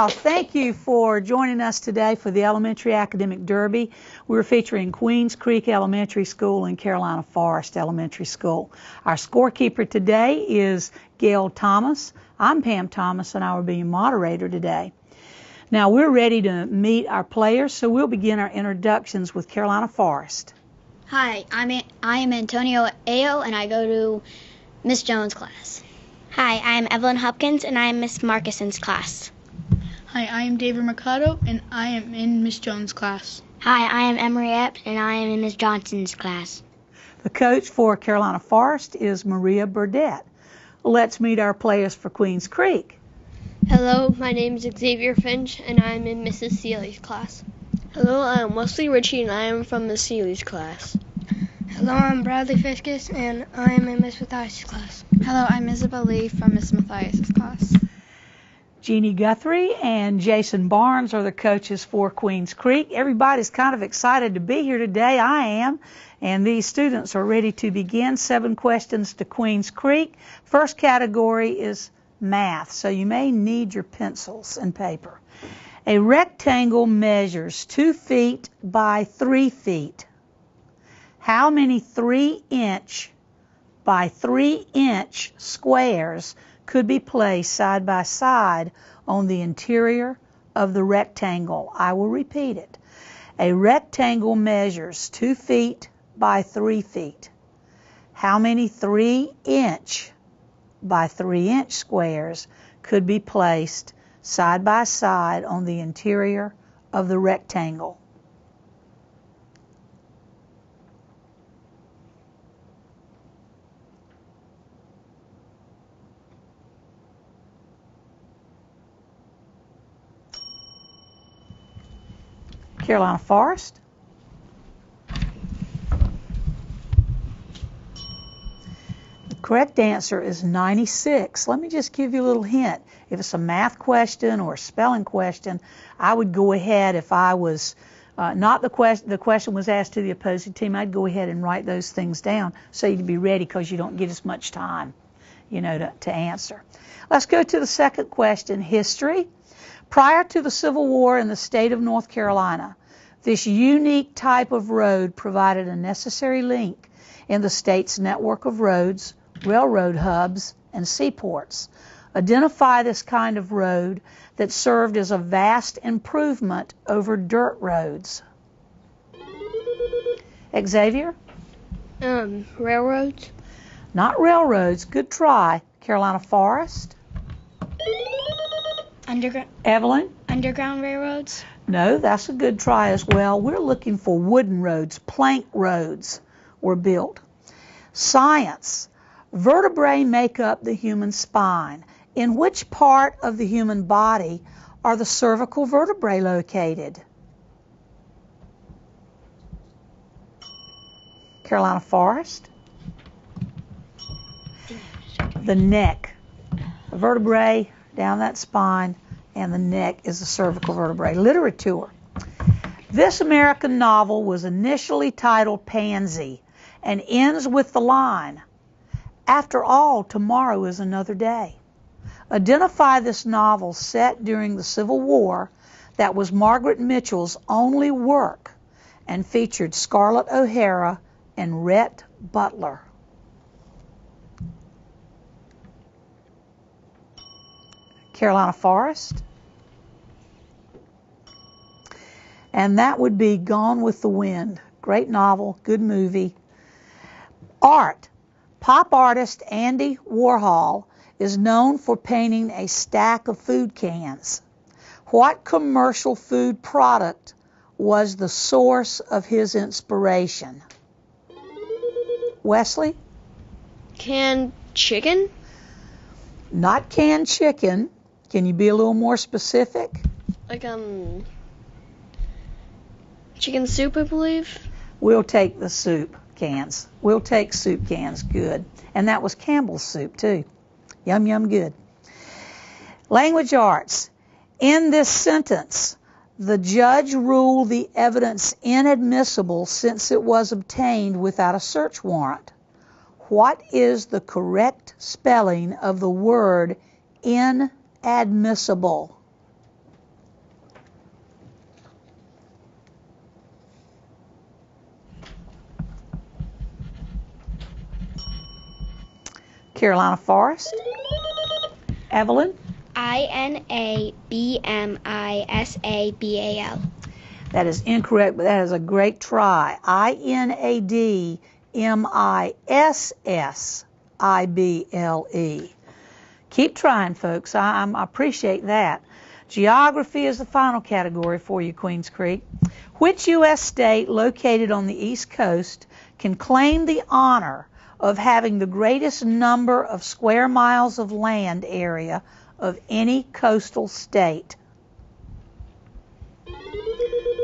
Well, thank you for joining us today for the Elementary Academic Derby. We're featuring Queens Creek Elementary School and Carolina Forest Elementary School. Our scorekeeper today is Gail Thomas. I'm Pam Thomas, and I will be your moderator today. Now, we're ready to meet our players, so we'll begin our introductions with Carolina Forest. Hi, I am Antonio Ayo, and I go to Miss Jones' class. Hi, I am Evelyn Hopkins, and I am Miss Markison's class. Hi, I am David Mercado, and I am in Miss Jones' class. Hi, I am Emery Epps, and I am in Miss Johnson's class. The coach for Carolina Forest is Maria Burdett. Let's meet our players for Queens Creek. Hello, my name is Xavier Finch, and I am in Mrs. Seeley's class. Hello, I am Wesley Ritchie, and I am from Miss Seeley's class. Hello, I'm Bradley Fiskus, and I am in Miss Mathias' class. Hello, I'm Isabel Lee from Miss Mathias' class. Jeannie Guthrie and Jason Barnes are the coaches for Queens Creek. Everybody's kind of excited to be here today. I am. And these students are ready to begin. 7 questions to Queens Creek. First category is math, so you may need your pencils and paper. A rectangle measures 2 feet by 3 feet. How many 3-inch by 3-inch squares could be placed side by side on the interior of the rectangle? I will repeat it. A rectangle measures 2 feet by 3 feet. How many 3-inch by 3-inch squares could be placed side by side on the interior of the rectangle? Carolina Forest. The correct answer is 96. Let me just give you a little hint. If it's a math question or a spelling question, I would go ahead, if I was not the question was asked to the opposing team, I'd go ahead and write those things down so you'd be ready, because you don't get as much time, to answer. Let's go to the second question, history. Prior to the Civil War in the state of North Carolina, this unique type of road provided a necessary link in the state's network of roads, railroad hubs, and seaports. Identify this kind of road that served as a vast improvement over dirt roads. Xavier? Railroads? Not railroads. Good try. Carolina Forest? Evelyn? Underground railroads? No, that's a good try as well. We're looking for wooden roads. Plank roads were built. Science. Vertebrae make up the human spine. In which part of the human body are the cervical vertebrae located? Carolina Forest? The neck. The vertebrae down that spine, and the neck is the cervical vertebrae. Literature. This American novel was initially titled Pansy and ends with the line, "After all, tomorrow is another day." Identify this novel set during the Civil War that was Margaret Mitchell's only work and featured Scarlett O'Hara and Rhett Butler. Carolina Forest. And that would be Gone with the Wind. Great novel, good movie. Art. Pop artist Andy Warhol is known for painting a stack of food cans. What commercial food product was the source of his inspiration? Wesley? Canned chicken? Not canned chicken. Can you be a little more specific? Like, chicken soup, I believe. We'll take the soup cans. We'll take soup cans, good. And that was Campbell's soup, too. Yum, yum, good. Language arts. In this sentence, the judge ruled the evidence inadmissible since it was obtained without a search warrant. What is the correct spelling of the word inadmissible? Carolina Forest. Evelyn? INABMISABAL. That is incorrect, but that is a great try. INADMISSIBLE. Keep trying, folks. I appreciate that. Geography is the final category for you, Queens Creek. Which U.S. state located on the East Coast can claim the honor of having the greatest number of square miles of land area of any coastal state?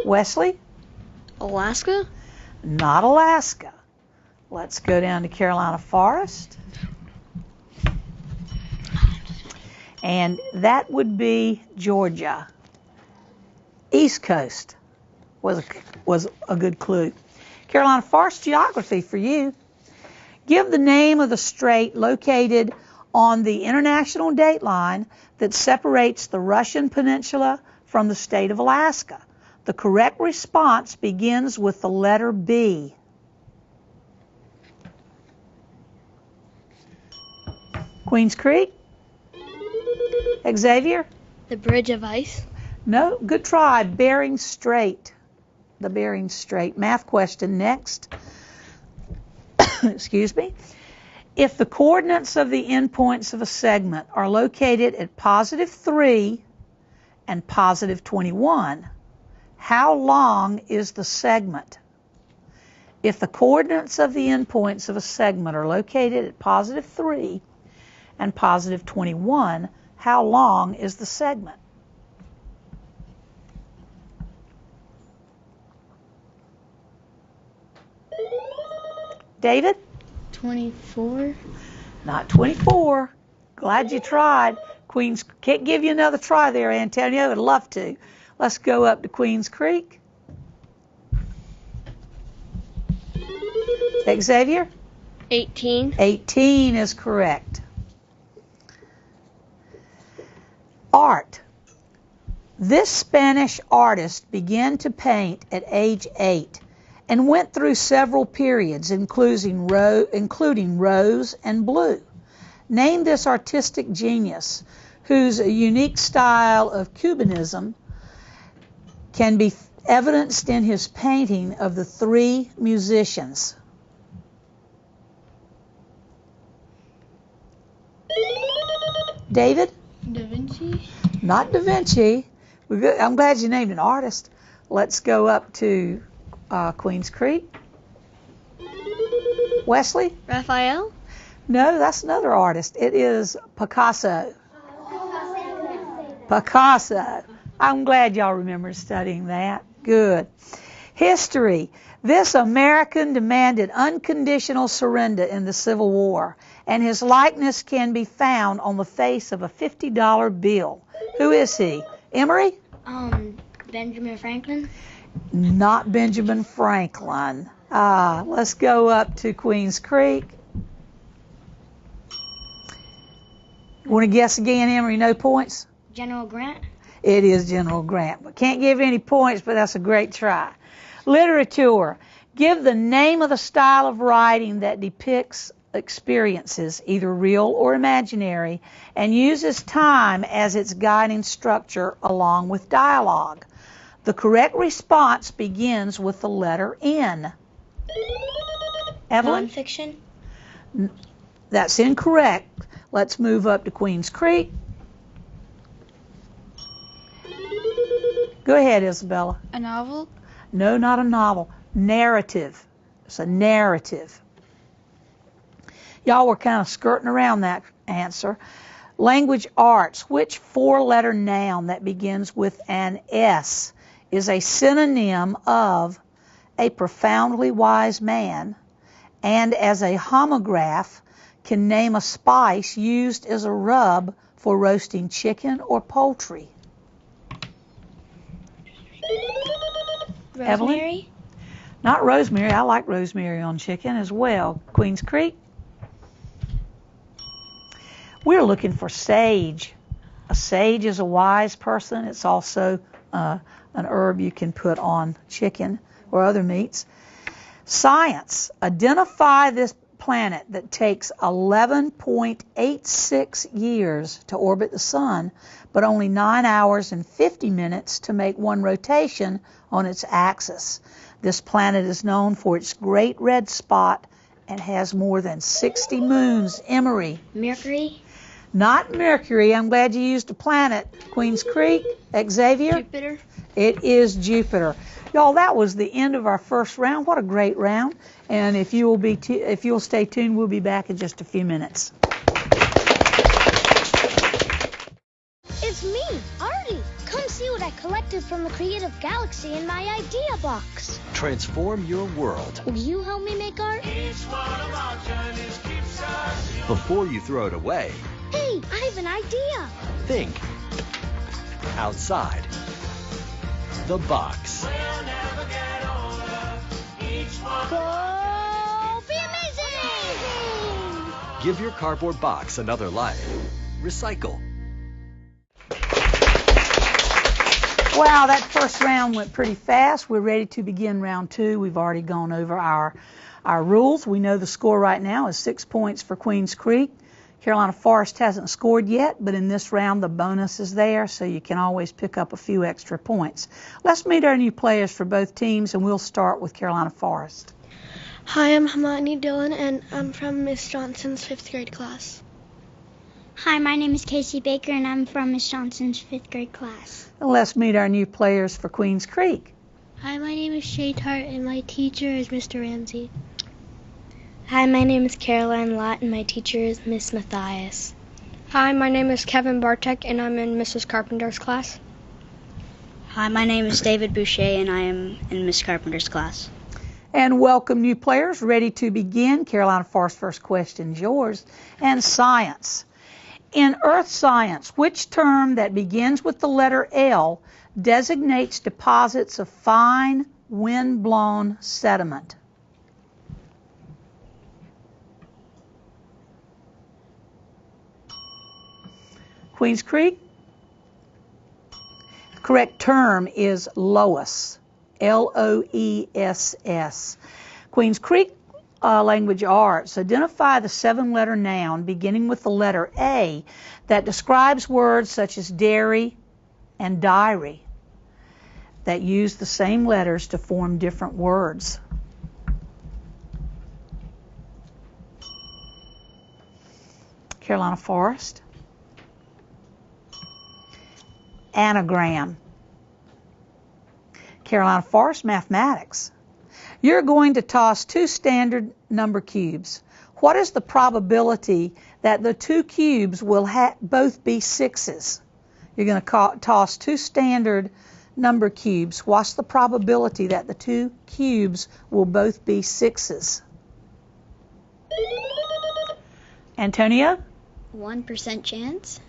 Wesley? Alaska? Not Alaska. Let's go down to Carolina Forest. And that would be Georgia. East Coast was a good clue. Carolina Forest geography for you. Give the name of the strait located on the international date line that separates the Russian peninsula from the state of Alaska. The correct response begins with the letter B. Queens Creek? Xavier? The Bridge of Ice. No, good try. Bering Strait. The Bering Strait. Math question next. Excuse me. If the coordinates of the endpoints of a segment are located at positive 3 and positive 21, how long is the segment? If the coordinates of the endpoints of a segment are located at positive 3 and positive 21, how long is the segment? David? 24. Not 24. Glad you tried. Queens, can't give you another try there, Antonio. I'd love to. Let's go up to Queens Creek. Xavier? 18. 18 is correct. Art. This Spanish artist began to paint at age 8 and went through several periods, including rose and blue. Name this artistic genius whose unique style of Cubanism can be evidenced in his painting of the three musicians. David? Da Vinci. Not Da Vinci. I'm glad you named an artist. Let's go up to Queens Creek. Wesley? Raphael? No, that's another artist. It is Picasso. Picasso. I'm glad y'all remember studying that. Good. History. This American demanded unconditional surrender in the Civil War, and his likeness can be found on the face of a $50 bill. Who is he? Emery? Benjamin Franklin. Not Benjamin Franklin. Let's go up to Queens Creek. Want to guess again, Emery? No points? General Grant. It is General Grant, but can't give any points, but that's a great try. Literature. Give the name of the style of writing that depicts experiences, either real or imaginary, and uses time as its guiding structure along with dialogue. The correct response begins with the letter N. Evelyn? Nonfiction. That's incorrect. Let's move up to Queens Creek. Go ahead, Isabella. A novel? No, not a novel. Narrative. It's a narrative. Y'all were kind of skirting around that answer. Language arts. Which four-letter noun that begins with an S is a synonym of a profoundly wise man, and as a homograph can name a spice used as a rub for roasting chicken or poultry? Rosemary? Evelyn? Not rosemary. I like rosemary on chicken as well. Queens Creek? We're looking for sage. A sage is a wise person. It's also an herb you can put on chicken or other meats. Science. Identify this planet that takes 11.86 years to orbit the sun, but only 9 hours and 50 minutes to make one rotation on its axis. This planet is known for its great red spot and has more than 60 moons. Emery. Mercury. Not Mercury. I'm glad you used a planet. Queens Creek. Xavier. Jupiter. It is Jupiter. Y'all, that was the end of our first round. What a great round. And if you'll stay tuned, we'll be back in just a few minutes. It's me, Artie. Come see what I collected from the Creative Galaxy in my idea box. Transform your world. Will you help me make art? Before you throw it away, Hey, I have an idea. think outside the box. Go be amazing! Give your cardboard box another life. Recycle. Wow, that first round went pretty fast. We're ready to begin round two. We've already gone over our rules. We know the score right now is 6 points for Queens Creek. Carolina Forest hasn't scored yet, but in this round the bonus is there, so you can always pick up a few extra points. Let's meet our new players for both teams, and we'll start with Carolina Forest. Hi, I'm Hamani Dillon, and I'm from Miss Johnson's 5th grade class. Hi, my name is Casey Baker, and I'm from Miss Johnson's 5th grade class. And let's meet our new players for Queens Creek. Hi, my name is Shay Tart, and my teacher is Mr. Ramsey. Hi, my name is Caroline Lott, and my teacher is Miss Matthias. Hi, my name is Kevin Bartek, and I'm in Mrs. Carpenter's class. Hi, my name is David Boucher, and I am in Miss Carpenter's class. And welcome new players, ready to begin. Carolina Forest, first question is yours. And science. In earth science, which term that begins with the letter L designates deposits of fine, wind-blown sediment? Queens Creek? The correct term is loess. L-O-E-S-S. Queens Creek Language Arts. Identify the 7-letter noun beginning with the letter A that describes words such as dairy and diary that use the same letters to form different words. Carolina Forest. Anagram. Carolina Forest Mathematics. You're going to toss 2 standard number cubes. What is the probability that the 2 cubes will both be 6s? You're going to toss 2 standard number cubes. What's the probability that the 2 cubes will both be 6s? Antonio? 1% chance.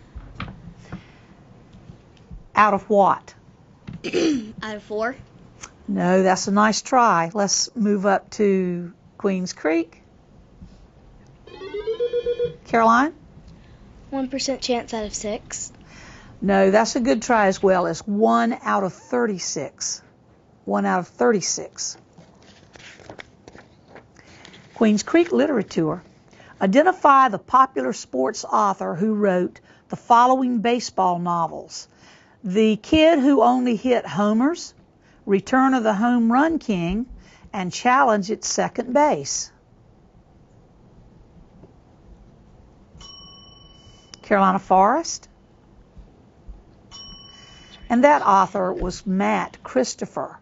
Out of what? Out of 4. No, that's a nice try. Let's move up to Queens Creek. Caroline? 1% chance out of 6. No, that's a good try as well. It's 1 out of 36. 1 out of 36. Queens Creek Literature. Identify the popular sports author who wrote the following baseball novels: The Kid Who Only Hit Homers, Return of the Home Run King, and Challenge at Second Base. Carolina Forest. And that author was Matt Christopher.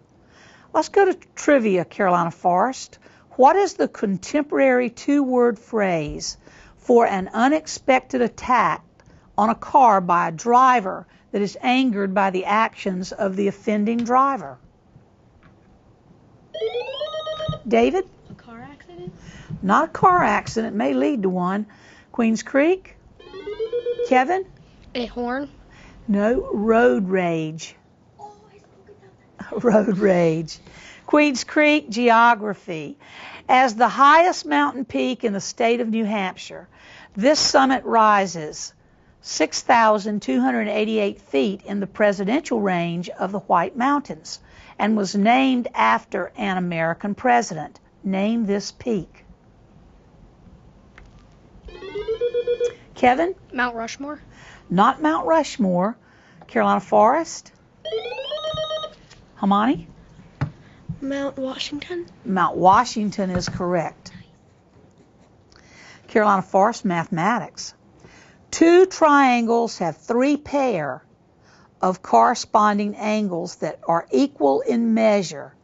Let's go to trivia, Carolina Forest. What is the contemporary 2-word phrase for an unexpected attack on a car by a driver that is angered by the actions of the offending driver? David? A car accident? Not a car accident. It may lead to one. Queens Creek? Kevin? A horn? No, road rage. Road rage. Queens Creek Geography. As the highest mountain peak in the state of New Hampshire, this summit rises 6,288 feet in the presidential range of the White Mountains and was named after an American president. Name this peak. Kevin? Mount Rushmore. Not Mount Rushmore. Carolina Forest? Hamani? Mount Washington. Mount Washington is correct. Carolina Forest mathematics. 2 triangles have 3 pair of corresponding angles that are equal in measure,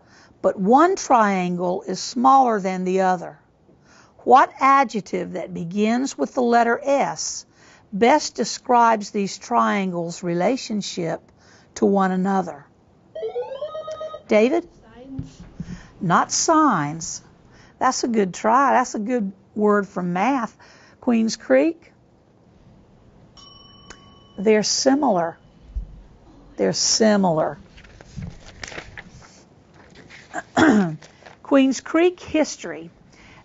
but one triangle is smaller than the other. What adjective that begins with the letter S best describes these triangles' relationship to one another? David? Sides. Not signs. That's a good try. That's a good word from math. Queens Creek? They're similar. They're similar. Queens Creek history.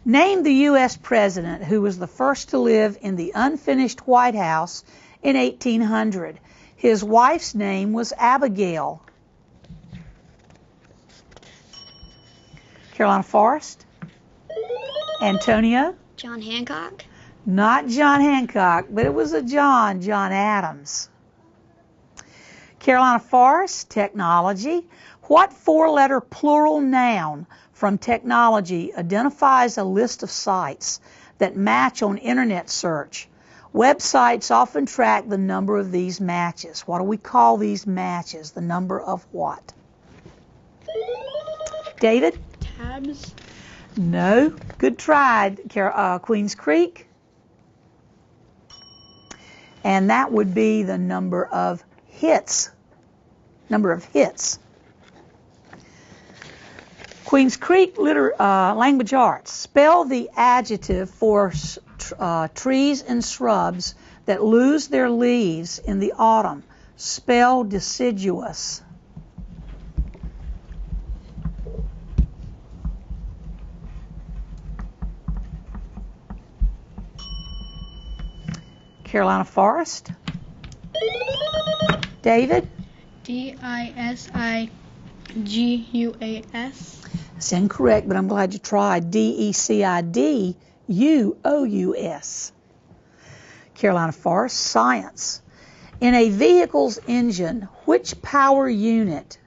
Name the U.S. president who was the first to live in the unfinished White House in 1800. His wife's name was Abigail. Carolina Forest? Antonio? John Hancock. Not John Hancock, but it was a John Adams. Carolina Forest, technology. What 4-letter plural noun from technology identifies a list of sites that match on internet search? Websites often track the number of these matches. What do we call these matches? The number of what? David? Tabs. No. Good try, Queens Creek. And that would be the number of hits. Number of hits. Queens Creek language arts. Spell the adjective for trees and shrubs that lose their leaves in the autumn. Spell deciduous. Carolina Forest. David? Disigus. That's incorrect, but I'm glad you tried. Decidous. Carolina Forest, science. In a vehicle's engine, which power unit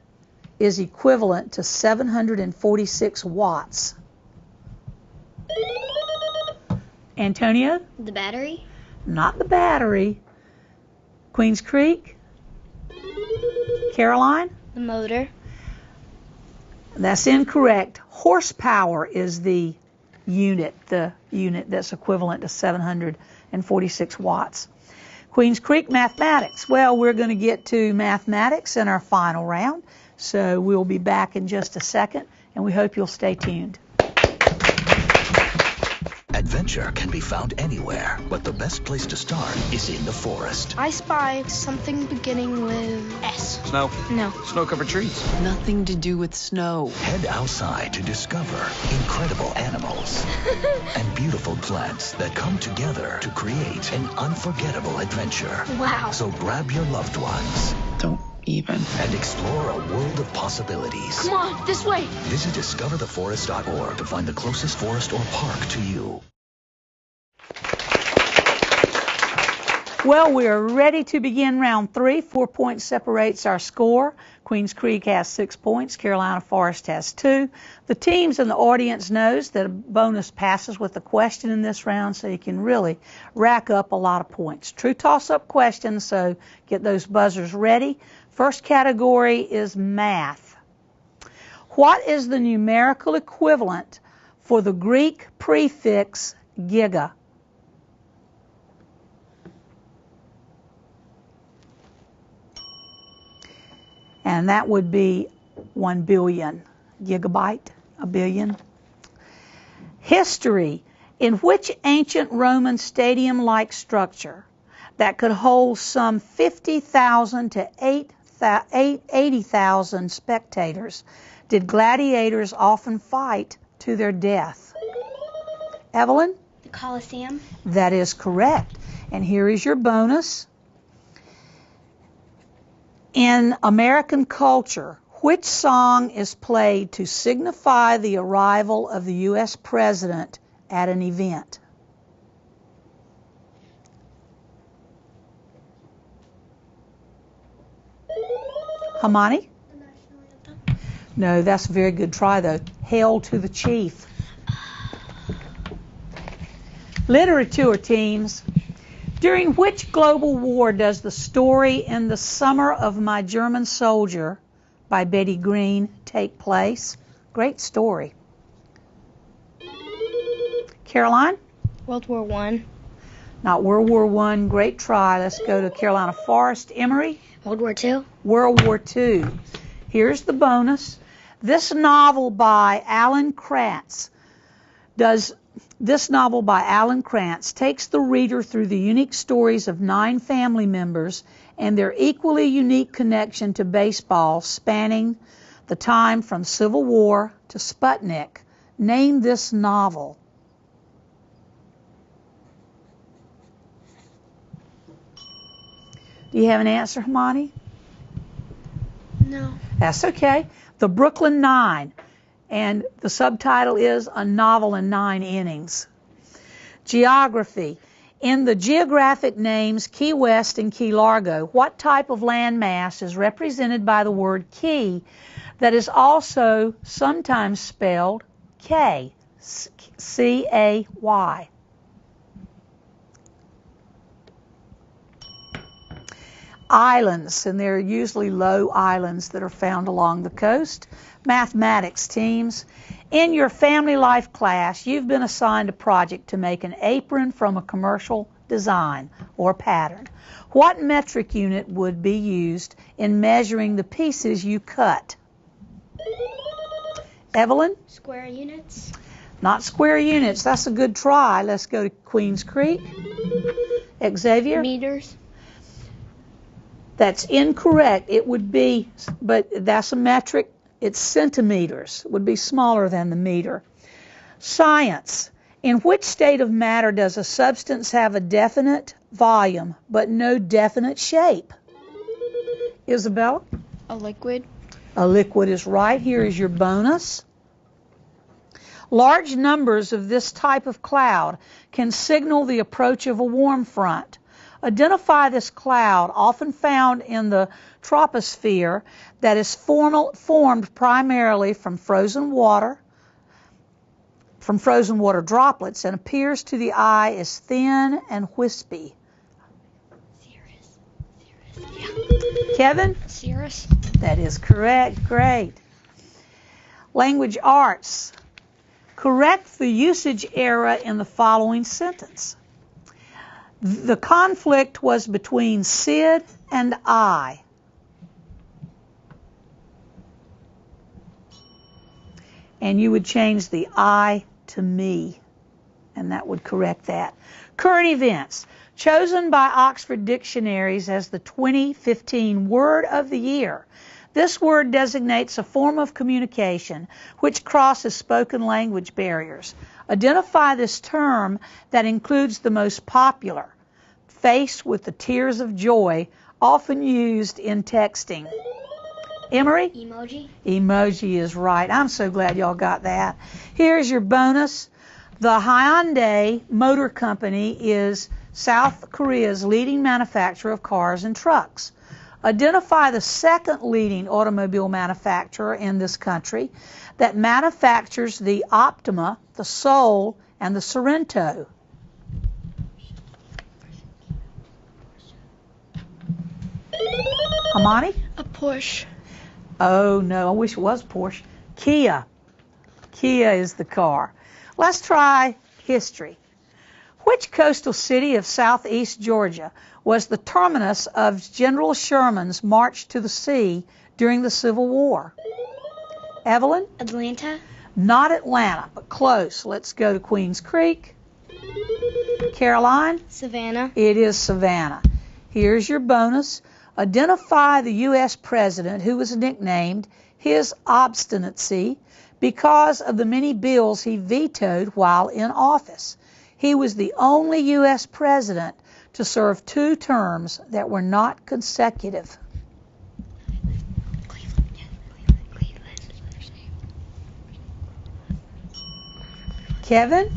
is equivalent to 746 watts? Antonio? The battery. Not the battery. Queens Creek? Caroline? The motor. That's incorrect. Horsepower is the unit that's equivalent to 746 watts. Queens Creek mathematics. Well, we're going to get to mathematics in our final round, so we'll be back in just a second, and we hope you'll stay tuned. Adventure can be found anywhere, but the best place to start is in the forest. I spy something beginning with S. Snow? No. Snow-covered trees? Nothing to do with snow. Head outside to discover incredible animals and beautiful plants that come together to create an unforgettable adventure. Wow. So grab your loved ones. Don't even. And explore a world of possibilities. Come on, this way. Visit discovertheforest.org to find the closest forest or park to you. Well, we are ready to begin round 3. 4 points separates our score. Queens Creek has 6 points. Carolina Forest has 2. The teams and the audience knows that a bonus passes with a question in this round, so you can really rack up a lot of points. True toss-up questions, so get those buzzers ready. First category is math. What is the numerical equivalent for the Greek prefix giga? And that would be 1 billion. Gigabyte, a billion. History. In which ancient Roman stadium-like structure that could hold some 50,000 to 80,000 spectators did gladiators often fight to their death? Evelyn? The Colosseum. That is correct. And here is your bonus. In American culture, which song is played to signify the arrival of the U.S. president at an event? Hamani? No, that's a very good try, though. Hail to the chief. Literature teams. During which global war does the story In the Summer of My German Soldier by Betty Green take place? Great story. Caroline? World War I. Not World War I. Great try. Let's go to Carolina Forest. Emory? World War II. World War II. Here's the bonus. This novel by Alan Kratz takes the reader through the unique stories of 9 family members and their equally unique connection to baseball spanning the time from Civil War to Sputnik. Name this novel. Do you have an answer, Hermione? No. That's okay. The Brooklyn Nine. And the subtitle is A Novel in 9 Innings. Geography. In the geographic names Key West and Key Largo, what type of landmass is represented by the word key that is also sometimes spelled K, C-A-Y? Islands, and they're usually low islands that are found along the coast. Mathematics teams. In your family life class, you've been assigned a project to make an apron from a commercial design or pattern. What metric unit would be used in measuring the pieces you cut? Evelyn? Square units. Not square units. That's a good try. Let's go to Queens Creek. Xavier? Meters. That's incorrect. It would be, but that's a metric. It's centimeters. It would be smaller than the meter. Science. In which state of matter does a substance have a definite volume but no definite shape? Isabella? A liquid. A liquid is right. Here is your bonus. Large numbers of this type of cloud can signal the approach of a warm front. Identify this cloud, often found in the troposphere, that is formed primarily from frozen water droplets and appears to the eye as thin and wispy. Cirrus. Yeah. Kevin? Cirrus. That is correct. Great. Language arts. Correct the usage error in the following sentence. The conflict was between Sid and I. And you would change the I to me, and that would correct that. Current events. Chosen by Oxford Dictionaries as the 2015 Word of the Year. This word designates a form of communication which crosses spoken language barriers. Identify this term that includes the most popular, face with the tears of joy, often used in texting. Emory? Emoji. Emoji is right. I'm so glad y'all got that. Here's your bonus. The Hyundai Motor Company is South Korea's leading manufacturer of cars and trucks. Identify the second leading automobile manufacturer in this country that manufactures the Optima, the Soul, and the Sorento. Amani? A Porsche. Oh, no, I wish it was Porsche. Kia. Kia is the car. Let's try history. Which coastal city of southeast Georgia was the terminus of General Sherman's march to the sea during the Civil War? Evelyn? Atlanta. Not Atlanta, but close. Let's go to Queens Creek. Caroline? Savannah. It is Savannah. Here's your bonus. Identify the U.S. president who was nicknamed his obstinacy because of the many bills he vetoed while in office. He was the only U.S. president to serve 2 terms that were not consecutive. Kevin?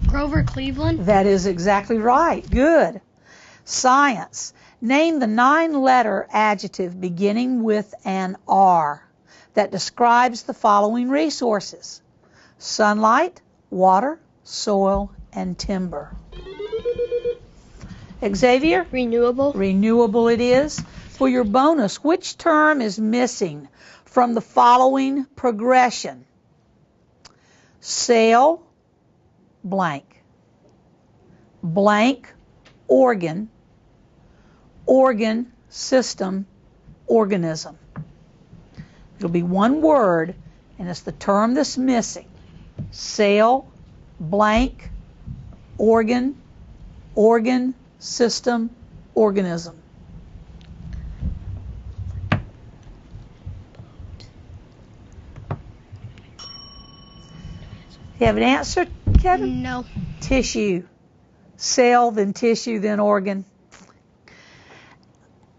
Grover Cleveland. That is exactly right. Good. Science. Name the 9-letter adjective beginning with an R that describes the following resources: sunlight, water, soil, and timber. Xavier? Renewable. Renewable it is. For your bonus, which term is missing from the following progression? Cell, blank. Blank, organ. Organ, system, organism. It'll be one word, and it's the term that's missing. Cell, blank, organ, organ, system, organism. You have an answer, Kevin? No. Tissue. Cell, then tissue, then organ.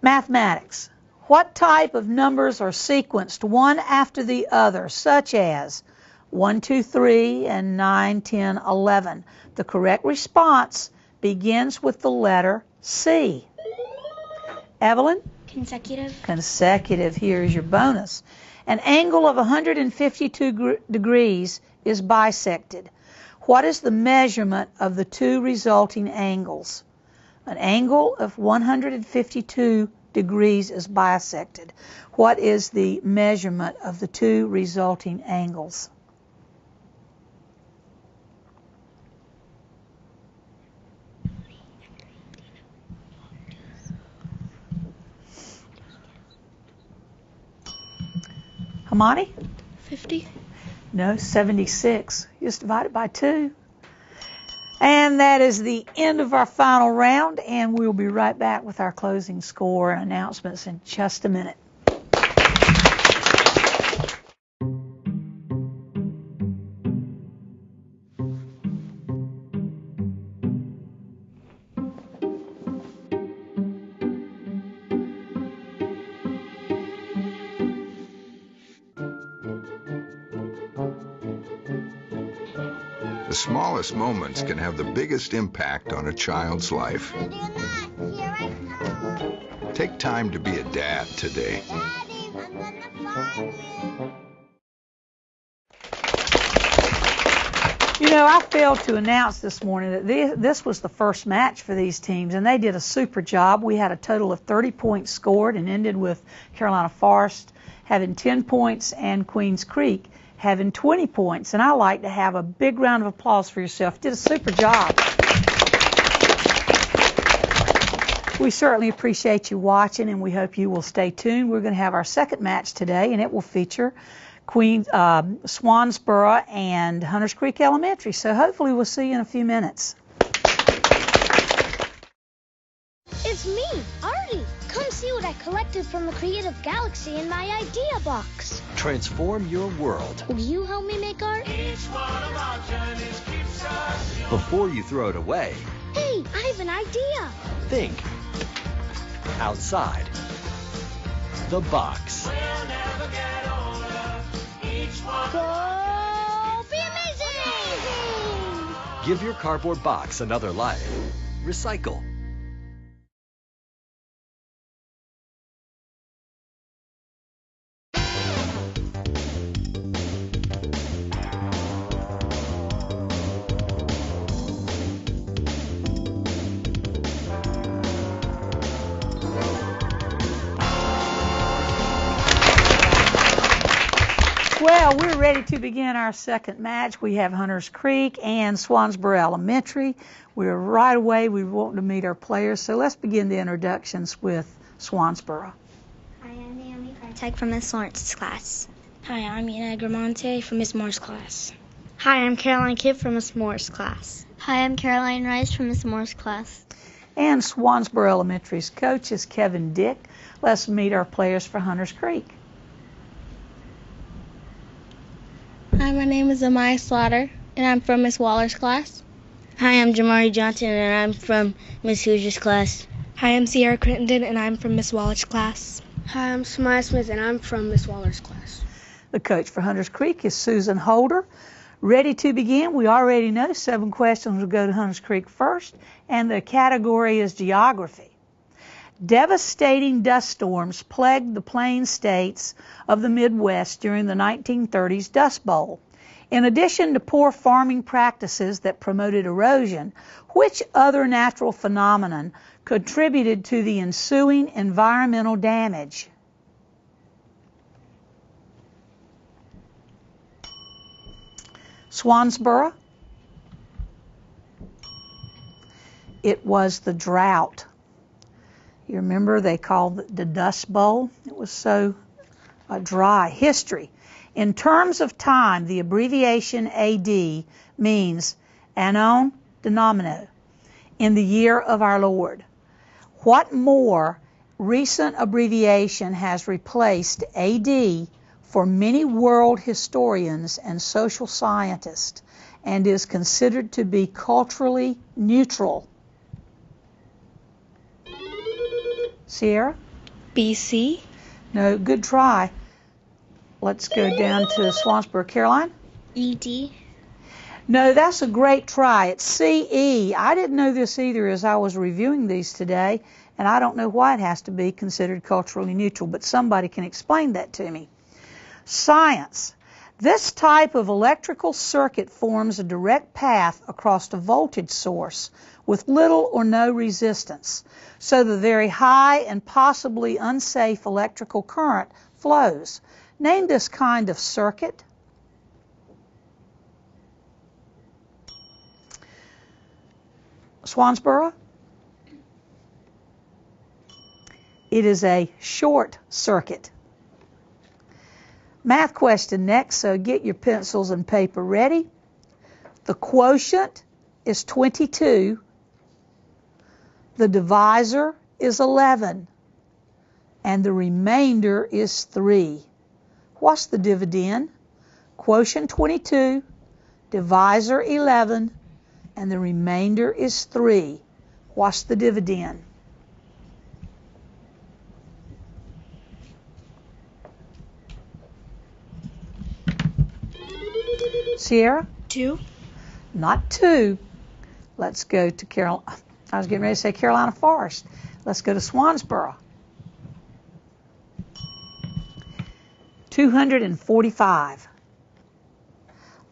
Mathematics. What type of numbers are sequenced one after the other, such as 1, 2, 3, and 9, 10, 11? The correct response begins with the letter C. Evelyn? Consecutive. Consecutive. Here's your bonus. An angle of 152 degrees is bisected. What is the measurement of the two resulting angles? An angle of 152 degrees is bisected. What is the measurement of the two resulting angles? Hamani? 50. No, 76. You just divide it by 2. And that is the end of our final round, and we'll be right back with our closing score and announcements in just a minute. The smallest moments can have the biggest impact on a child's life. Take time to be a dad today. You know, I failed to announce this morning that this was the first match for these teams, and they did a super job. We had a total of 30 points scored and ended with Carolina Forest having 10 points and Queens Creek having 20 points. And I like to have a big round of applause for yourself. You did a super job. We certainly appreciate you watching, and we hope you will stay tuned. We're going to have our second match today, and it will feature Swansboro and Hunters Creek Elementary. So hopefully we'll see you in a few minutes. It's me, Artie. Come see what I collected from the Creative Galaxy in my idea box. Transform your world. Will you help me make art? Before you throw it away, Hey, I have an idea. think outside the box. Go be amazing! Give your cardboard box another life. Recycle. Well, we're ready to begin our second match. We have Hunters Creek and Swansboro Elementary. We're right away. We want to meet our players. So let's begin the introductions with Swansboro. Hi, I'm Naomi Freitag from Miss Lawrence's class. Hi, I'm Ina Gramonte from Miss Moore's class. Hi, I'm Caroline Kidd from Miss Moore's class. Hi, I'm Caroline Rice from Miss Moore's class. And Swansboro Elementary's coach is Kevin Dick. Let's meet our players for Hunters Creek. Hi, my name is Amaya Slaughter, and I'm from Miss Waller's class. Hi, I'm Jamari Johnson, and I'm from Miss Hoosier's class. Hi, I'm Sierra Crittenden, and I'm from Miss Waller's class. Hi, I'm Samaya Smith, and I'm from Miss Waller's class. The coach for Hunters Creek is Susan Holder. Ready to begin? We already know 7 questions will go to Hunters Creek first, and the category is geography. Devastating dust storms plagued the plain states of the Midwest during the 1930s Dust Bowl. In addition to poor farming practices that promoted erosion, which other natural phenomenon contributed to the ensuing environmental damage? Swansboro. It was the drought. You remember they called it the Dust Bowl? It was so dry. History. In terms of time, the abbreviation AD means Anno Domini, in the year of our Lord. What more recent abbreviation has replaced AD for many world historians and social scientists and is considered to be culturally neutral? Sierra? BC? No, good try. Let's go down to Swansboro. Caroline? ED? No, that's a great try. It's CE. I didn't know this either as I was reviewing these today, and I don't know why it has to be considered culturally neutral, but somebody can explain that to me. Science. This type of electrical circuit forms a direct path across a voltage source with little or no resistance, so the very high and possibly unsafe electrical current flows. Name this kind of circuit. Swansboro? It is a short circuit. Math question next, so get your pencils and paper ready. The quotient is 22. The divisor is 11. And the remainder is 3. What's the dividend? Quotient 22, divisor 11, and the remainder is 3. What's the dividend? Sierra? 2. Not 2. Let's go to Carolina. I was getting ready to say Carolina Forest. Let's go to Swansboro. 245.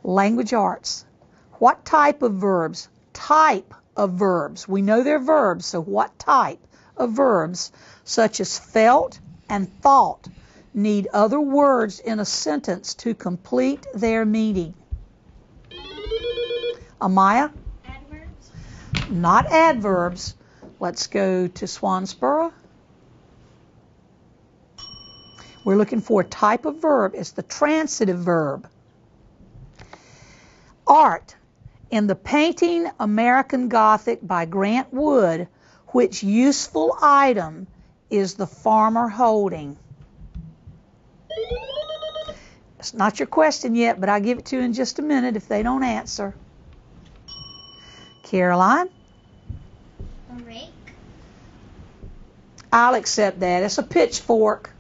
Language arts. What type of verbs? Type of verbs. We know they're verbs, so what type of verbs, such as felt and thought, need other words in a sentence to complete their meaning? Amaya? Adverbs. Not adverbs. Let's go to Swansboro. We're looking for a type of verb. It's the transitive verb. Art. In the painting American Gothic by Grant Wood, which useful item is the farmer holding? It's not your question yet, but I'll give it to you in just a minute if they don't answer. Caroline? A rake. I'll accept that. It's a pitchfork.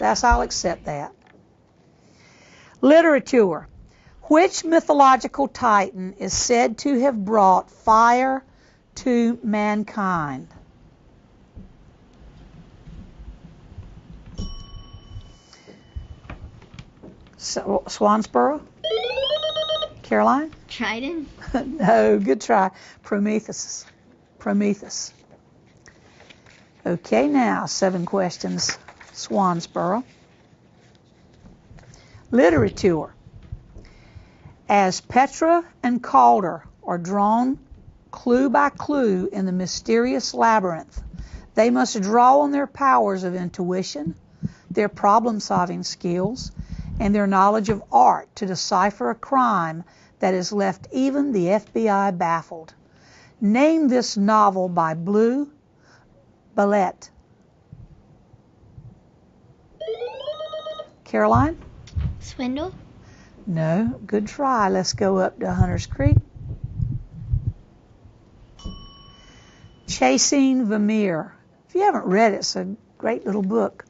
I'll accept that. Literature. Which mythological titan is said to have brought fire to mankind? Swansboro? Caroline? Trident. No, good try. Prometheus. Prometheus. Okay, now 7 questions. Swansboro. Literature. As Petra and Calder are drawn clue by clue in the mysterious labyrinth, they must draw on their powers of intuition, their problem-solving skills, and their knowledge of art to decipher a crime that has left even the FBI baffled. Name this novel by Blue Ballette. Caroline? Swindle. No, good try. Let's go up to Hunters Creek. Chasing Vermeer. If you haven't read it, it's a great little book.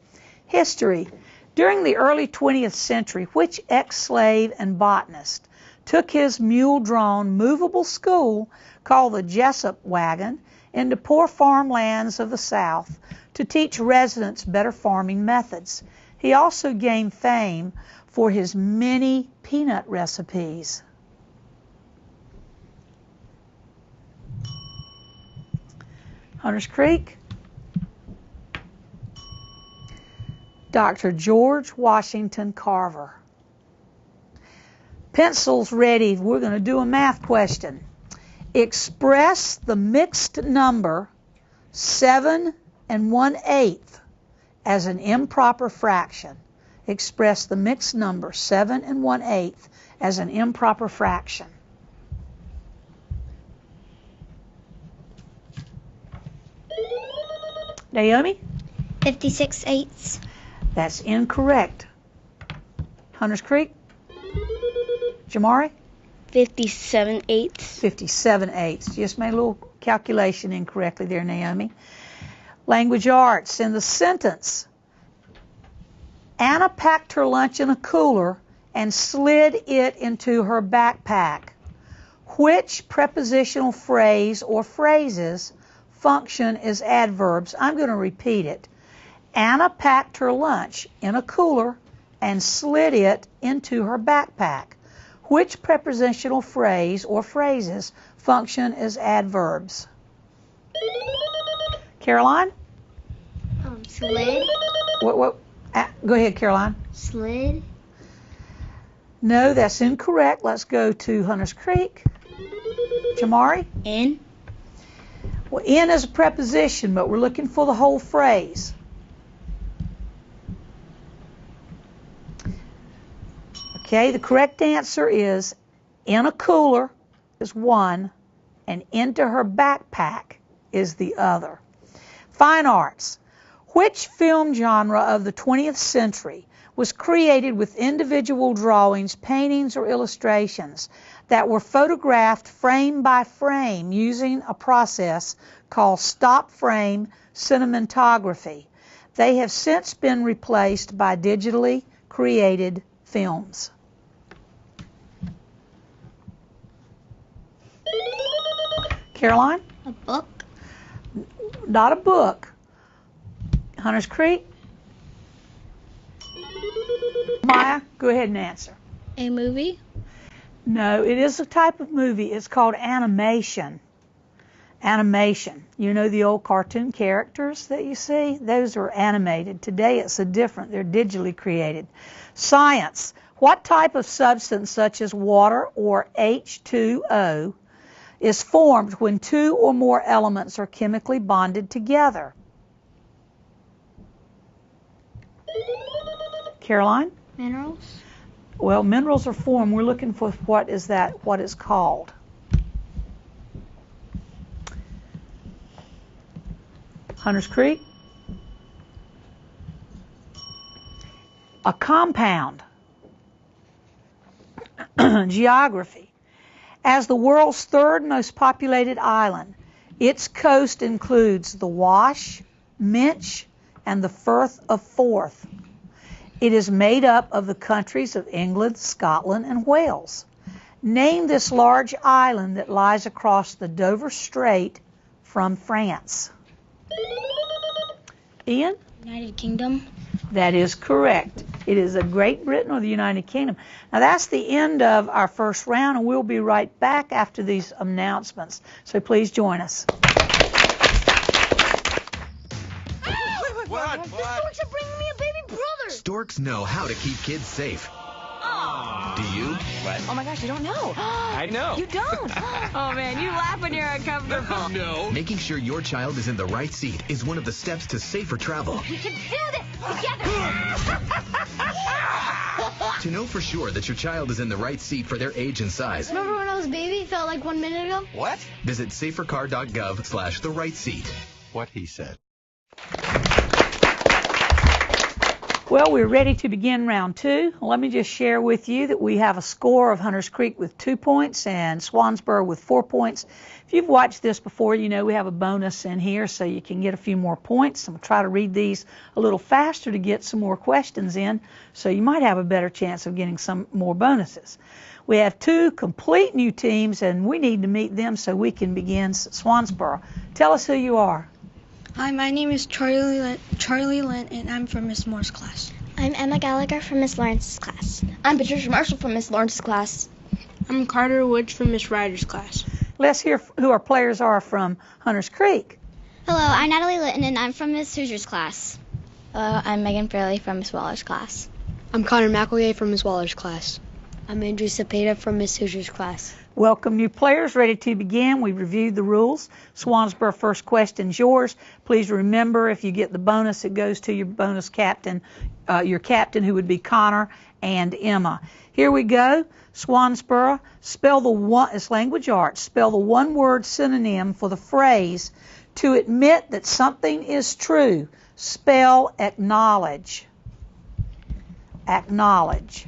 History. During the early 20th century, which ex-slave and botanist took his mule-drawn movable school called the Jessup wagon into poor farmlands of the South to teach residents better farming methods. He also gained fame for his many peanut recipes. Hunters Creek. Dr. George Washington Carver. Pencils ready. We're going to do a math question. Express the mixed number 7 1/8 as an improper fraction. Express the mixed number 7 1/8 as an improper fraction. Naomi? 56/8. That's incorrect. Hunters Creek? Jamari? 57/8. 57/8. Just made a little calculation incorrectly there, Naomi. Language arts. In the sentence, Anna packed her lunch in a cooler and slid it into her backpack. Which prepositional phrase or phrases function as adverbs? I'm going to repeat it. Anna packed her lunch in a cooler and slid it into her backpack. Which prepositional phrase or phrases function as adverbs? Caroline? Slid. What? Go ahead, Caroline. Slid. No, that's incorrect. Let's go to Hunters Creek. Jamari? In. Well, in is a preposition, but we're looking for the whole phrase. Okay, the correct answer is in a cooler is one, and into her backpack is the other. Fine arts. Which film genre of the 20th century was created with individual drawings, paintings, or illustrations that were photographed frame by frame using a process called stop frame cinematography? They have since been replaced by digitally created films. Caroline? A book? Not a book. Hunters Creek? Maya, go ahead and answer. A movie? No, it is a type of movie. It's called animation. Animation. You know the old cartoon characters that you see? Those are animated. Today it's a different. They're digitally created. Science. What type of substance such as water or H2O is formed when two or more elements are chemically bonded together? Caroline? Minerals? Well, minerals are formed. We're looking for what is that, what it's called. Hunters Creek? A compound. Geography. As the world's third most populated island, its coast includes the Wash, Minch, and the Firth of Forth. It is made up of the countries of England, Scotland, and Wales. Name this large island that lies across the Dover Strait from France. Ian? United Kingdom. That is correct. It is a Great Britain or the United Kingdom. Now that's the end of our first round, and we'll be right back after these announcements. So please join us. What? The storks are bringing me a baby brother. Storks know how to keep kids safe. Do you? What? Oh my gosh, you don't know. I know. You don't. Oh man, you laugh when you're uncomfortable. No. Making sure your child is in the right seat is one of the steps to safer travel. We can do this together. To know for sure that your child is in the right seat for their age and size, Remember when I was a baby? Felt like 1 minute ago? What? visit safercar.gov/the-right-seat. What he said. Well, we're ready to begin round two. Let me just share with you that we have a score of Hunters Creek with 2 points and Swansboro with 4 points. If you've watched this before, you know we have a bonus in here so you can get a few more points. I'm going to try to read these a little faster to get some more questions in, so you might have a better chance of getting some more bonuses. We have two complete new teams, and we need to meet them so we can begin Swansboro. Tell us who you are. Hi, my name is Charlie Lynn, and I'm from Miss Moore's class. I'm Emma Gallagher from Miss Lawrence's class. I'm Patricia Marshall from Miss Lawrence's class. I'm Carter Woods from Miss Ryder's class. Let's hear who our players are from Hunters Creek. Hello, I'm Natalie Litton, and I'm from Miss Hoosier's class. Hello, I'm Megan Fairley from Miss Waller's class. I'm Connor McElgay from Miss Waller's class. I'm Andrew Cepeda from Miss Hoosier's class. Welcome, new players. Ready to begin. We reviewed the rules. Swansboro, first question's yours. Please remember, if you get the bonus, it goes to your bonus captain, your captain, who would be Connor and Emma. Here we go. Swansboro, spell the one. It's language arts. Spell the one-word synonym for the phrase "to admit that something is true." Spell acknowledge. Acknowledge.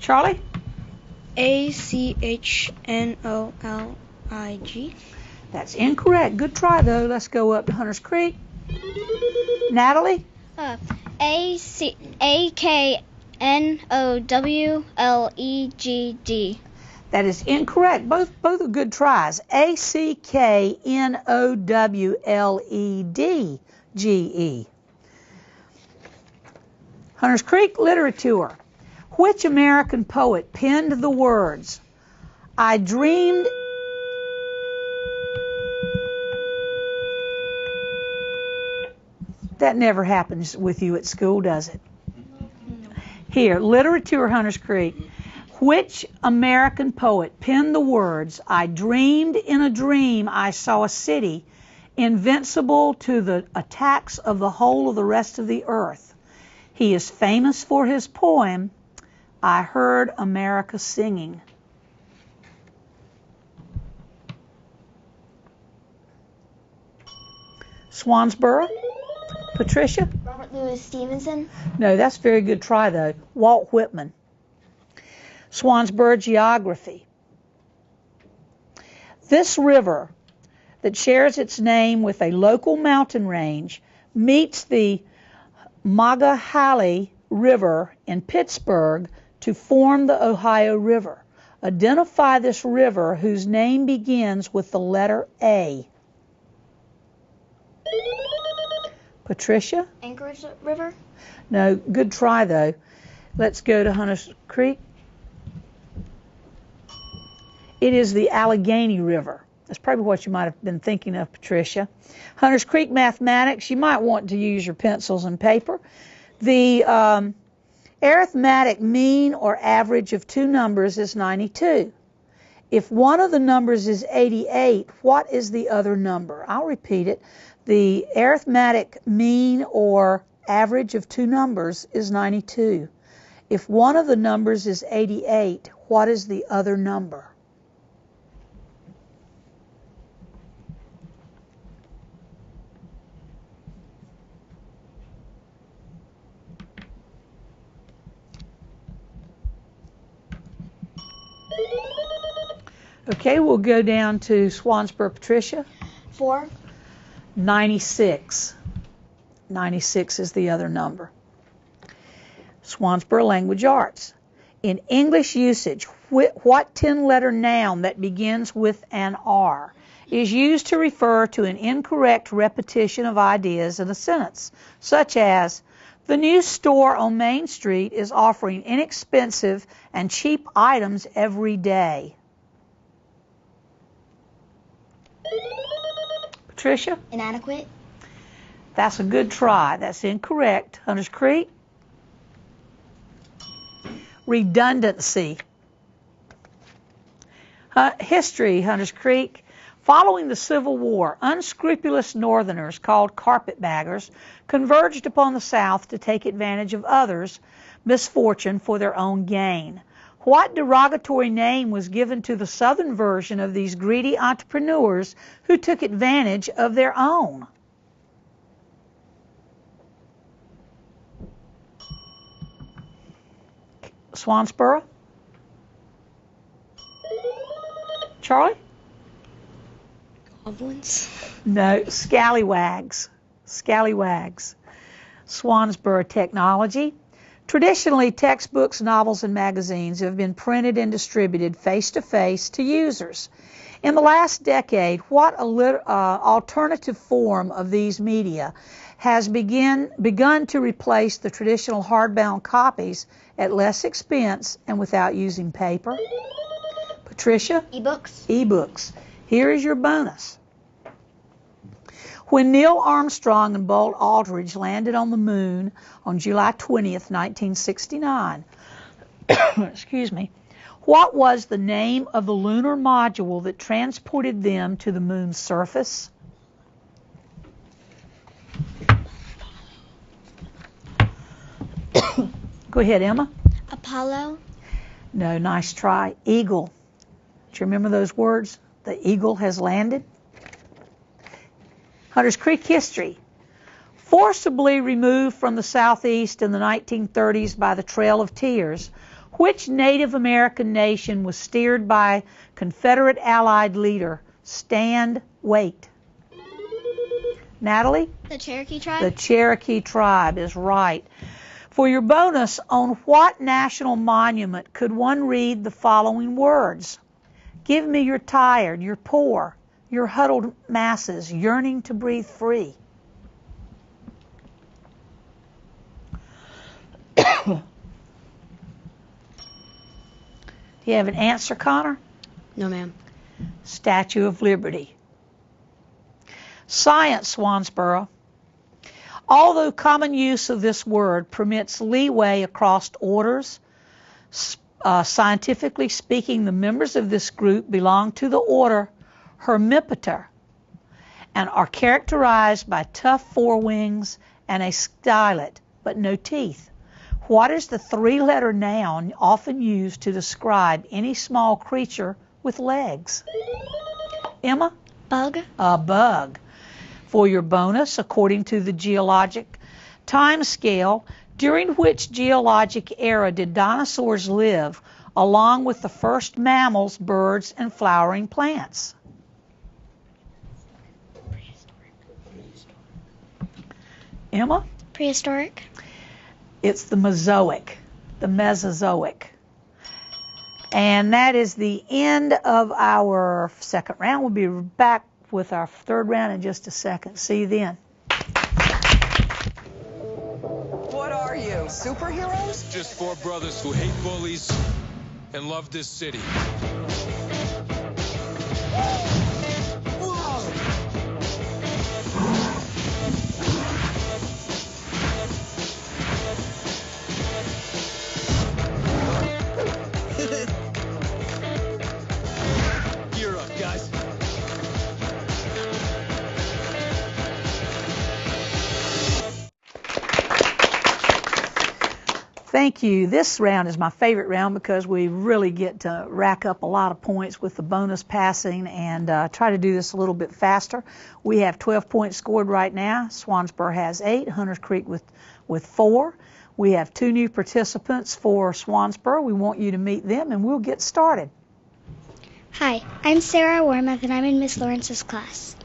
Charlie? ACHNOLIG. That's incorrect. Good try, though. Let's go up to Hunters Creek. Natalie? AKNOWLEGD. That is incorrect. Both are good tries. ACKNOWLEDGE. Hunters Creek literature. Which American poet penned the words, "I dreamed..." That never happens with you at school, does it? Here, literature, Hunters Creek. Which American poet penned the words, "I dreamed in a dream I saw a city invincible to the attacks of the whole of the rest of the earth"? He is famous for his poem, "I Heard America Singing." Swansboro? Patricia? Robert Louis Stevenson. No, that's a very good try, though. Walt Whitman. Swansboro geography. This river that shares its name with a local mountain range meets the Magahallie River in Pittsburgh to form the Ohio River. Identify this river whose name begins with the letter A. Patricia? Anchorage River. No, good try, though. Let's go to Hunters Creek. It is the Allegheny River. That's probably what you might have been thinking of, Patricia. Hunters Creek mathematics, you might want to use your pencils and paper. The arithmetic mean or average of two numbers is 92. If one of the numbers is 88, what is the other number? I'll repeat it. The arithmetic mean or average of two numbers is 92. If one of the numbers is 88, what is the other number? Okay, we'll go down to Swansboro, Patricia. 4. 96. 96 is the other number. Swansboro language arts. In English usage, what 10-letter noun that begins with an R is used to refer to an incorrect repetition of ideas in a sentence, such as, "The new store on Main Street is offering inexpensive and cheap items every day." Patricia? Inadequate. That's a good try. That's incorrect. Hunters Creek? Redundancy. History, Hunters Creek. Following the Civil War, unscrupulous Northerners called carpetbaggers converged upon the South to take advantage of others' misfortune for their own gain. What derogatory name was given to the Southern version of these greedy entrepreneurs who took advantage of their own? Swansboro? Charlie? Goblins? No, scallywags. Scallywags. Swansboro technology. Traditionally, textbooks, novels, and magazines have been printed and distributed face-to-face to users. In the last decade, what alternative form of these media has begun to replace the traditional hardbound copies at less expense and without using paper? Patricia? E-books. E-books. Here is your bonus. When Neil Armstrong and Buzz Aldrin landed on the moon on July 20th, 1969, excuse me, what was the name of the lunar module that transported them to the moon's surface? Go ahead, Emma. Apollo. No, nice try. Eagle. Do you remember those words? The eagle has landed. Hunters Creek history. Forcibly removed from the southeast in the 1930s by the Trail of Tears, which Native American nation was steered by Confederate Allied leader Stand Waite? Natalie? The Cherokee tribe. The Cherokee tribe is right. For your bonus, on what national monument could one read the following words? Give me your tired, your poor, your huddled masses yearning to breathe free. Do you have an answer, Connor? No, ma'am. Statue of Liberty. Science, Swansboro. Although common use of this word permits leeway across orders, scientifically speaking, the members of this group belong to the order Hemiptera and are characterized by tough forewings and a stylet, but no teeth. What is the three-letter noun often used to describe any small creature with legs? Emma? Bug. A bug. For your bonus, according to the geologic time scale, during which geologic era did dinosaurs live, along with the first mammals, birds, and flowering plants? Emma? Prehistoric. It's the Mesozoic, the Mesozoic. And that is the end of our second round. We'll be back with our third round in just a second. See you then. What are you, superheroes? Just four brothers who hate bullies and love this city. Gear up, guys. Thank you. This round is my favorite round because we really get to rack up a lot of points with the bonus passing and try to do this a little bit faster. We have 12 points scored right now. Swansboro has 8, Hunters Creek with 4. We have 2 new participants for Swansboro. We want you to meet them and we'll get started. Hi, I'm Sarah Wormuth and I'm in Miss Lawrence's class.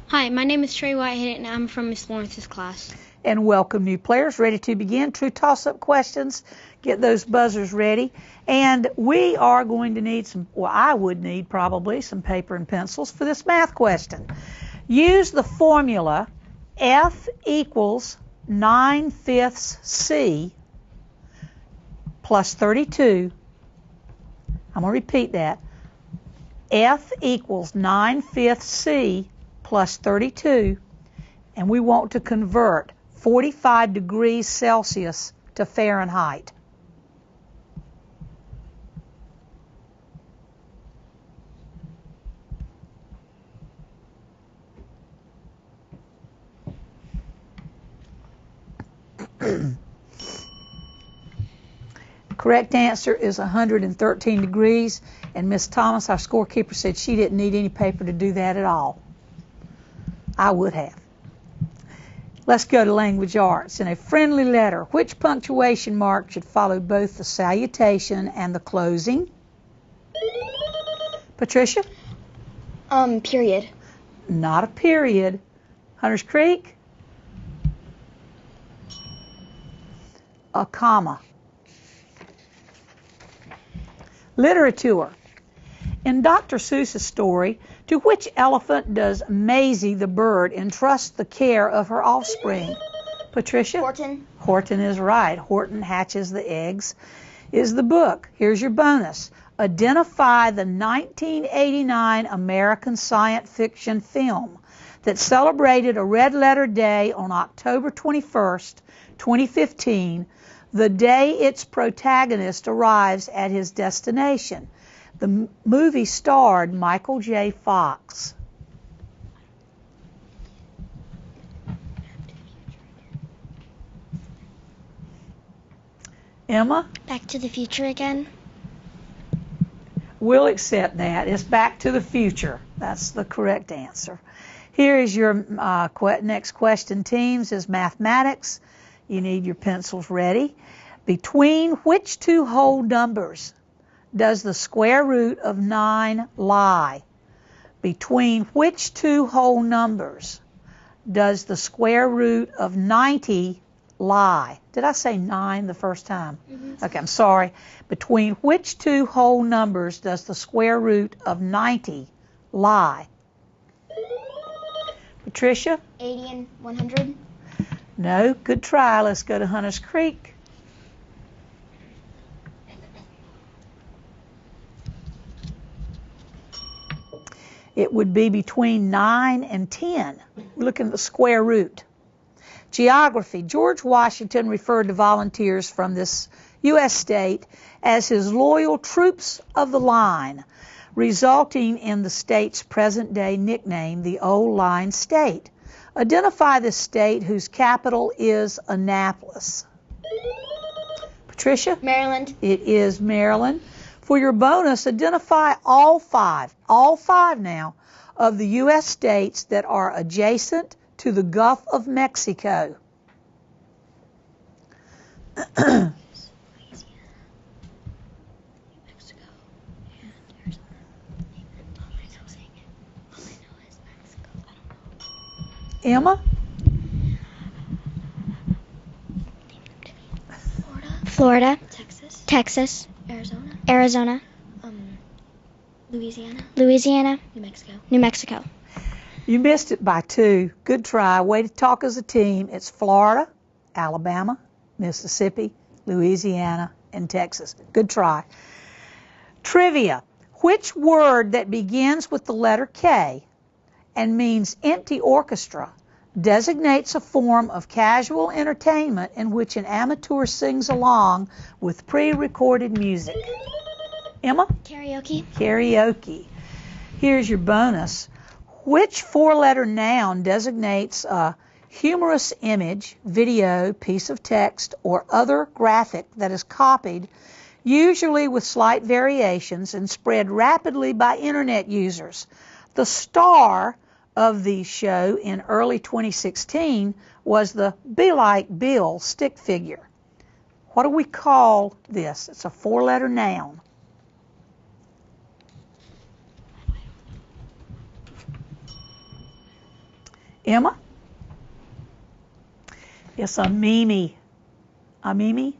Hi, my name is Trey Whitehead and I'm from Miss Lawrence's class. And welcome new players. Ready to begin. True toss-up questions. Get those buzzers ready. And we are going to need some, well, I would need probably some paper and pencils for this math question. Use the formula F equals 9/5 C plus 32. I'm going to repeat that. F equals 9/5 C plus 32. And we want to convert 45 degrees Celsius to Fahrenheit. Correct answer is 113 degrees, and Miss Thomas, our scorekeeper, said she didn't need any paper to do that at all. I would have. Let's go to language arts. In a friendly letter, which punctuation mark should follow both the salutation and the closing? Patricia? Period. Not a period. Hunters Creek? a comma. Literature. In Dr. Seuss's story, to which elephant does Maisie the bird entrust the care of her offspring? Patricia? Horton. Horton is right. Horton hatches the eggs is the book. Here's your bonus. Identify the 1989 American science fiction film that celebrated a red letter day on October 21st, 2015, the day its protagonist arrives at his destination. The movie starred Michael J. Fox. Emma? Back to the Future again. We'll accept that. It's Back to the Future. That's the correct answer. Here is your next question, teams, is mathematics. You need your pencils ready. Between which two whole numbers does the square root of 9 lie? Between which two whole numbers does the square root of 90 lie? Did I say 9 the first time? Mm-hmm. Okay, I'm sorry. Between which two whole numbers does the square root of 90 lie? Patricia? 80 and 100. No, good try. Let's go to Hunters Creek. It would be between 9 and 10. We're looking at the square root. Geography. George Washington referred to volunteers from this U.S. state as his loyal troops of the line, resulting in the state's present-day nickname, the Old Line State. Identify the state whose capital is Annapolis. Patricia? Maryland. It is Maryland. For your bonus, identify all five now, of the U.S. states that are adjacent to the Gulf of Mexico. Emma? Florida. Texas. Arizona. Louisiana. New Mexico. You missed it by 2. Good try. Way to talk as a team. It's Florida, Alabama, Mississippi, Louisiana, and Texas. Good try. Trivia. Which word that begins with the letter K and means empty orchestra designates a form of casual entertainment in which an amateur sings along with pre-recorded music? Emma? Karaoke. Karaoke. Here's your bonus. Which 4-letter noun designates a humorous image, video, piece of text, or other graphic that is copied, usually with slight variations, and spread rapidly by internet users? The star of the show in early 2016 was the Be Like Bill stick figure. What do we call this? It's a 4-letter noun. Emma? It's a meme. A meme?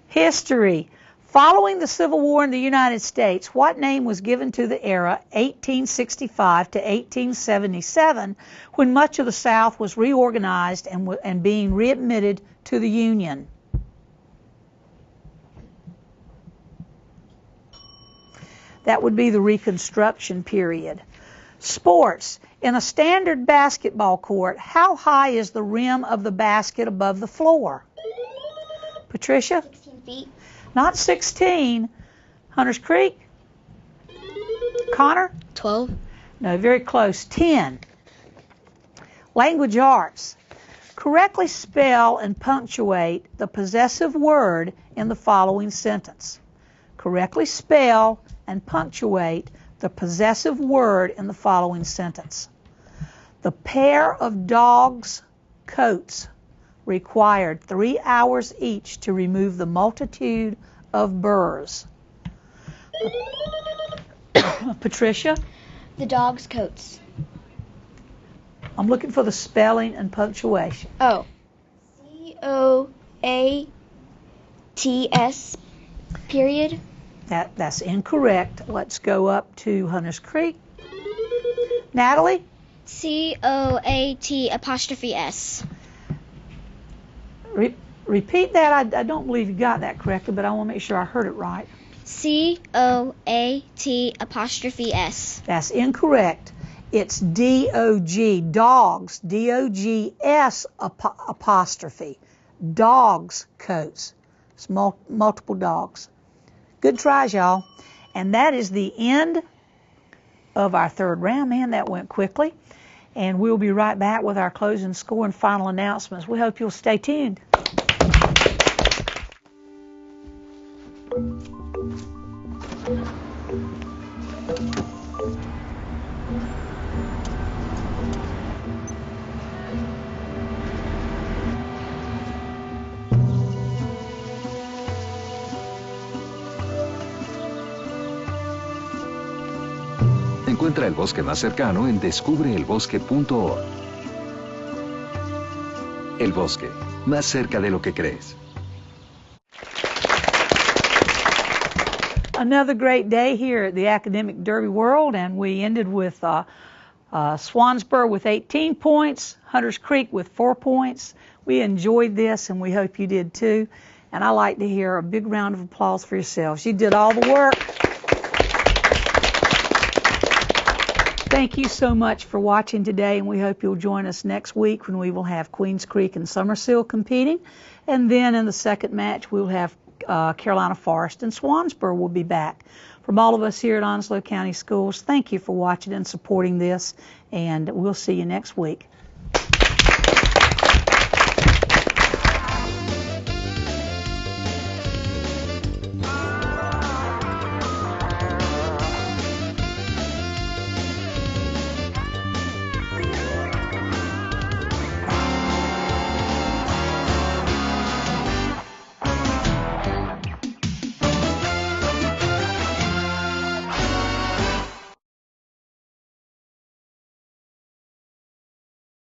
History. Following the Civil War in the United States, what name was given to the era 1865 to 1877 when much of the South was reorganized and being readmitted to the Union? That would be the Reconstruction period. Sports. In a standard basketball court, how high is the rim of the basket above the floor? Patricia? 16 feet. Not 16. Hunters Creek? Connor? 12. No, very close. 10. Language arts. Correctly spell and punctuate the possessive word in the following sentence. Correctly spell and punctuate the possessive word in the following sentence. The pair of dogs' coats required 3 hours each to remove the multitude of burrs. Patricia? The dog's coats. I'm looking for the spelling and punctuation. Oh. C-O-A-T-S period. That's incorrect. Let's go up to Hunters Creek. Natalie? C-O-A-T''S. Repeat that. I don't believe you got that correctly, but I want to make sure I heard it right. C-O-A-T''S. That's incorrect. It's D-O-G, dogs, D-O-G-S apostrophe, dogs coats. It's multiple dogs. Good tries, y'all. And that is the end of our third round. Man, that went quickly. And we'll be right back with our closing score and final announcements. We hope you'll stay tuned. Encuentra el bosque más cercano en descubreelbosque.org. El bosque, más cerca de lo que crees. Another great day here at the Academic Derby World, and we ended with Swansboro with 18 points, Hunters Creek with 4 points. We enjoyed this, and we hope you did too. And I like to hear a big round of applause for yourselves. You did all the work. Thank you so much for watching today, and we hope you'll join us next week when we will have Queens Creek and Summersill competing. And then in the second match, we'll have Carolina Forest and Swansboro will be back. From all of us here at Onslow County Schools, thank you for watching and supporting this, and we'll see you next week.